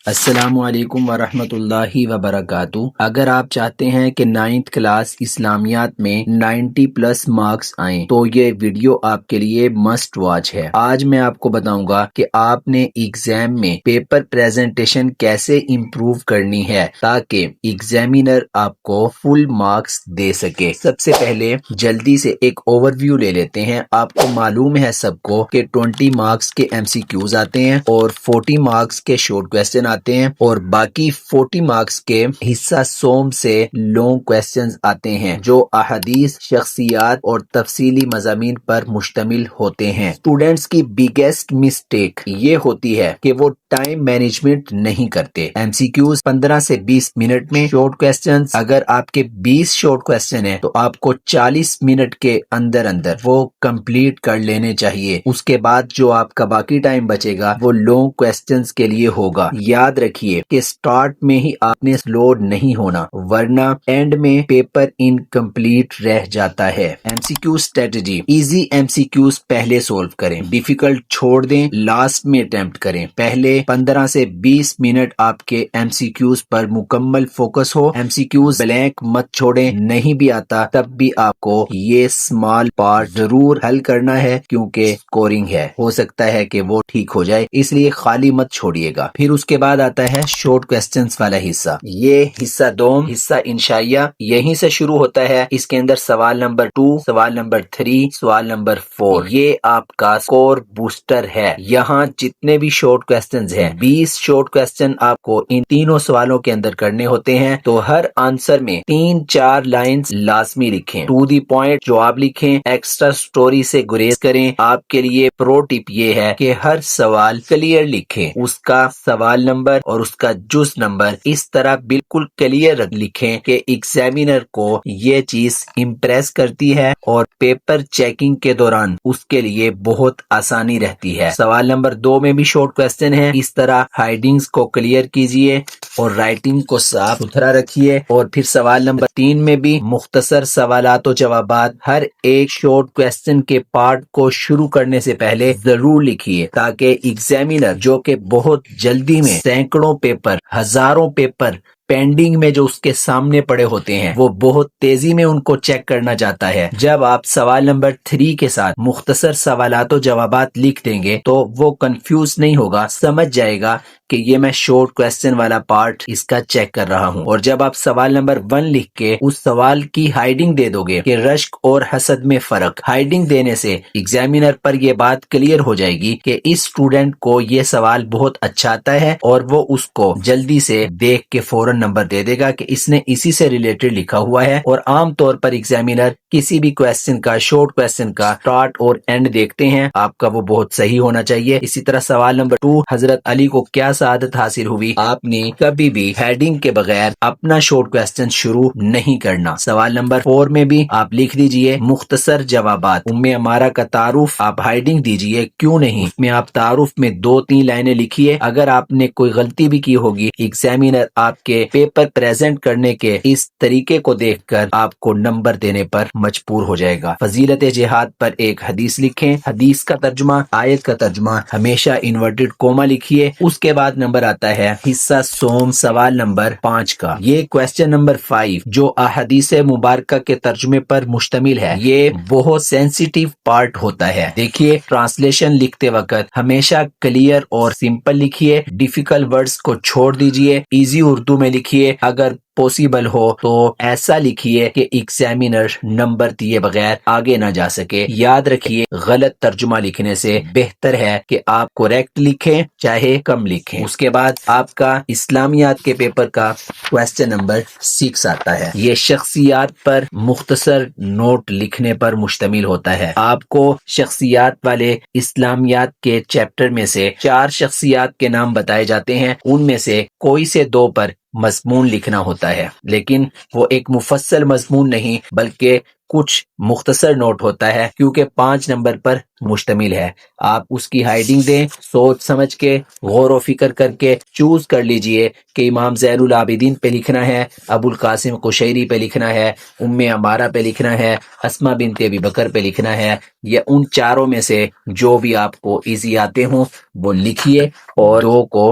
السلام علیکم ورحمۃ اللہ وبرکاتہ۔ اگر آپ چاہتے ہیں کہ 9th کلاس اسلامیات میں 90 پلس مارکس آئیں تو یہ ویڈیو آپ کے لیے مسٹ واچ ہے۔ آج میں آپ کو بتاؤں گا کہ آپ نے ایگزام میں پیپر پریزنٹیشن کیسے امپروو کرنی ہے تاکہ ایگزامینر آپ کو فل مارکس دے سکے۔ سب سے پہلے جلدی سے ایک اوور ویو لے لیتے ہیں۔ آپ کو معلوم ہے سب کو کہ 20 مارکس کے MCQs آتے ہیں اور 40 مارکس کے شارٹ کویسچن آتے ہیں اور باقی 40 مارکس کے حصہ سوم سے لانگ کویسچنز آتے ہیں جو احادیث، شخصیات اور تفصیلی مضامین پر مشتمل ہوتے ہیں۔ اسٹوڈنٹس کی بگیسٹ مسٹیک یہ ہوتی ہے کہ وہ ٹائم مینجمنٹ نہیں کرتے۔ MCQs 15 سے 20 منٹ میں، شارٹ کویسچنز اگر آپ کے 20 شارٹ کویسچن ہیں تو آپ کو 40 منٹ کے اندر وہ کمپلیٹ کر لینے چاہیے۔ اس کے بعد جو آپ کا باقی ٹائم بچے گا وہ لانگ کویسچنز کے لیے ہوگا۔ یاد رکھیے کہ سٹارٹ میں ہی آپ نے سلو نہیں ہونا ورنہ اینڈ میں پیپر انکمپلیٹ رہ جاتا ہے۔ MCQ اسٹریٹجی: ایزی MCQs پہلے سولو کریں، ڈیفیکلٹ چھوڑ دیں، لاسٹ میں اٹیمپٹ کریں۔ پہلے 15 سے 20 منٹ آپ کے MCQs پر مکمل فوکس ہو۔ MCQs بلینک مت چھوڑیں، نہیں بھی آتا تب بھی آپ کو یہ اسمال پارٹ ضرور حل کرنا ہے کیونکہ اسکورنگ ہے، ہو سکتا ہے کہ وہ ٹھیک ہو جائے، اس لیے خالی مت چھوڑیے گا۔ پھر اس کے بعد آتا ہے شارٹ کویسچنز والا حصہ۔ یہ حصہ دوم، حصہ انشائیہ یہیں سے شروع ہوتا ہے۔ اس کے اندر سوال نمبر 2، سوال نمبر 3، سوال نمبر 4 یہ آپ کا سکور بوسٹر ہے۔ یہاں جتنے بھی شارٹ کویسچنز ہیں 20 شارٹ کویسچن آپ کو ان تینوں سوالوں کے اندر کرنے ہوتے ہیں، تو ہر آنسر میں 3-4 لائنز لازمی لکھیں، ٹو دی پوائنٹ جواب لکھیں، ایکسٹرا سٹوری سے گریز کریں۔ آپ کے لیے پرو ٹپ یہ ہے کہ ہر سوال کلیئر لکھیں، اس کا سوال نمبر اور اس کا جز نمبر اس طرح بالکل کلیئر لکھیں کہ ایگزامینر کو یہ چیز امپریس کرتی ہے اور پیپر چیکنگ کے دوران اس کے لیے بہت آسانی رہتی ہے۔ سوال نمبر 2 میں بھی شارٹ کویسچن ہے، اس طرح ہائیڈنگز کو کلیئر کیجئے اور رائٹنگ کو صاف ستھرا رکھیے۔ اور پھر سوال نمبر 3 میں بھی مختصر سوالات و جوابات ہر ایک شارٹ کویسچن کے پارٹ کو شروع کرنے سے پہلے ضرور لکھیے تاکہ ایگزامینر جو کہ بہت جلدی میں سینکڑوں پیپر، ہزاروں پیپر پینڈنگ میں جو اس کے سامنے پڑے ہوتے ہیں وہ بہت تیزی میں ان کو چیک کرنا چاہتا ہے، جب آپ سوال نمبر 3 کے ساتھ مختصر سوالات و جوابات لکھ دیں گے تو وہ کنفیوز نہیں ہوگا، سمجھ جائے گا کہ یہ میں شارٹ کویسچن والا پارٹ اس کا چیک کر رہا ہوں۔ اور جب آپ سوال نمبر 1 لکھ کے اس سوال کی ہائیڈنگ دے دو گے کہ رشک اور حسد میں فرق، ہائیڈنگ دینے سے ایگزامینر پر یہ بات کلیئر ہو جائے گی کہ اس اسٹوڈنٹ کو یہ سوال بہت اچھا آتا ہے اور وہ اس کو جلدی سے دیکھ کے فوراً نمبر دے دے گا کہ اس نے اسی سے ریلیٹڈ لکھا ہوا ہے۔ اور عام طور پر ایگزامینر کسی بھی کویسچن کا، شارٹ کویسچن کا سٹارٹ اور اینڈ دیکھتے ہیں، آپ کا وہ بہت صحیح ہونا چاہیے۔ اسی طرح سوال نمبر 2، حضرت علی کو کیا سعادت حاصل ہوئی؟ آپ نے کبھی بھی ہیڈنگ کے بغیر اپنا شارٹ کویسچن شروع نہیں کرنا۔ سوال نمبر 4 میں بھی آپ لکھ دیجئے مختصر جوابات۔ ام عمارہ کا تعارف آپ ہائیڈنگ دیجئے، کیوں نہیں، اس میں آپ تعارف میں 2-3 لائنیں لکھیے۔ اگر آپ نے کوئی غلطی بھی کی ہوگی ایگزامینر آپ کے پیپر پریزنٹ کرنے کے اس طریقے کو دیکھ کر آپ کو نمبر دینے پر مجبور ہو جائے گا۔ فضیلت جہاد پر ایک حدیث لکھیں، حدیث کا ترجمہ، آیت کا ترجمہ ہمیشہ انورٹڈ کوما لکھیے۔ اس کے بعد نمبر آتا ہے حصہ سوم، سوال نمبر 5 کا۔ یہ کویسچن نمبر 5 جو احادیث مبارکہ کے ترجمے پر مشتمل ہے، یہ بہت سینسیٹیو پارٹ ہوتا ہے۔ دیکھیے ٹرانسلیشن لکھتے وقت ہمیشہ کلیئر اور سمپل لکھیے، ڈیفیکلٹ ورڈز کو چھوڑ دیجئے، ایزی اردو میں لکھیے، اگر پوسیبل ہو تو ایسا لکھیے کہ ایگزامینر نمبر دیے بغیر آگے نہ جا سکے۔ یاد رکھیے غلط ترجمہ لکھنے سے بہتر ہے کہ آپ کریکٹ لکھیں چاہے کم لکھیں۔ اس کے بعد آپ کا اسلامیات کے پیپر کا کویسچن نمبر 6 آتا ہے۔ یہ شخصیات پر مختصر نوٹ لکھنے پر مشتمل ہوتا ہے۔ آپ کو شخصیات والے اسلامیات کے چیپٹر میں سے 4 شخصیات کے نام بتائے جاتے ہیں، ان میں سے کوئی سے 2 پر مضمون لکھنا ہوتا ہے، لیکن وہ ایک مفصل مضمون نہیں بلکہ کچھ مختصر نوٹ ہوتا ہے کیونکہ 5 نمبر پر مشتمل ہے۔ آپ اس کی ہائیڈنگ دیں، سوچ سمجھ کے، غور و فکر کر کے چوز کر لیجئے کہ امام زین العابدین پہ لکھنا ہے، ابو القاسم قشیری پہ لکھنا ہے، ام عمارہ پہ لکھنا ہے، اسماء بنت ابی بکر پہ لکھنا ہے، یا ان 4 میں سے جو بھی آپ کو ایزی آتے ہوں وہ لکھیے اور 2 کو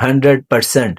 100%